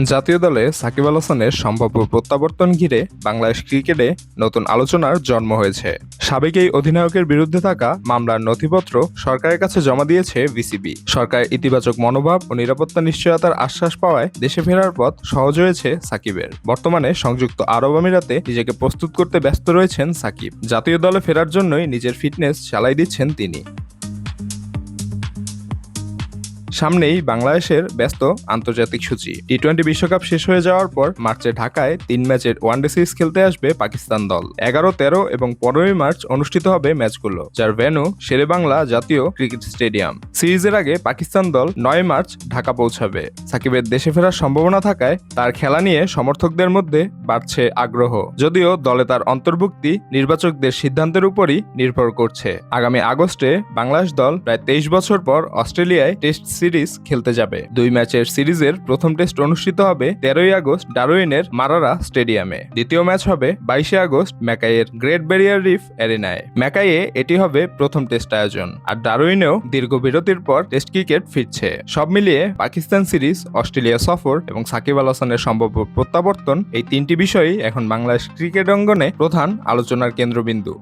জাতীয় দলে সাকিব আল হাসানের সম্ভাব্য প্রত্যাবর্তন ঘিরে বাংলাদেশ ক্রিকেটে নতুন আলোচনার জন্ম হয়েছে। সাবেক এই অধিনায়কের বিরুদ্ধে থাকা মামলার নথিপত্র সরকারের কাছে জমা দিয়েছে বিসিবি। সরকারের ইতিবাচক মনোভাব ও নিরাপত্তা নিশ্চয়তার আশ্বাস পাওয়ায় দেশে ফেরার পথ সহজ হয়েছে সাকিবের। বর্তমানে সংযুক্ত আরব আমিরাতে নিজেকে প্রস্তুত করতে ব্যস্ত রয়েছেন সাকিব। জাতীয় দলে ফেরার জন্যই নিজের ফিটনেস চালাই দিচ্ছেন তিনি। সামনেই বাংলাদেশের ব্যস্ত আন্তর্জাতিক সূচি। টি-20 বিশ্বকাপ শেষ হয়ে যাওয়ার পর মার্চে ঢাকায় 3 ম্যাচের ওয়ানডে সিরিজ খেলতে আসবে পাকিস্তান দল। 11, 13 এবং 15 মার্চ অনুষ্ঠিত হবে ম্যাচগুলো, যার ভেন্যু শেরেবাংলা জাতীয় ক্রিকেট স্টেডিয়াম। সিরিজের আগে পাকিস্তান দল 9 মার্চ ঢাকা পৌঁছাবে। সাকিবের দেশে ফেরার সম্ভাবনা থাকায় তার খেলা নিয়ে সমর্থকদের মধ্যে বাড়ছে আগ্রহ, যদিও দলে তার অন্তর্ভুক্তি নির্বাচকদের সিদ্ধান্তের উপরই নির্ভর করছে। আগামী আগস্টে বাংলাদেশ দল প্রায় 23 বছর পর অস্ট্রেলিয়ায় টেস্ট সিরিজ খেলতে যাবে। 2 ম্যাচের সিরিজের প্রথম টেস্ট অনুষ্ঠিত হবে 13 আগস্ট ডারউইনের মারারা স্টেডিয়ামে। দ্বিতীয় ম্যাচ হবে 22 আগস্ট ম্যাকাইয়ের গ্রেট ব্যারিয়ার রিফ অ্যারেনায়। ম্যাকাইয়ে এটি হবে প্রথম টেস্ট আয়োজন, আর ডারউইনেও দীর্ঘ বিরতির পর টেস্ট ক্রিকেট ফিরছে। সব মিলিয়ে পাকিস্তান সিরিজ, অস্ট্রেলিয়া সফর এবং সাকিব আল হাসানের সম্ভাব্য প্রত্যাবর্তন, এই তিনটি বিষয়ই এখন বাংলাদেশ ক্রিকেট অঙ্গনে প্রধান আলোচনার কেন্দ্রবিন্দু।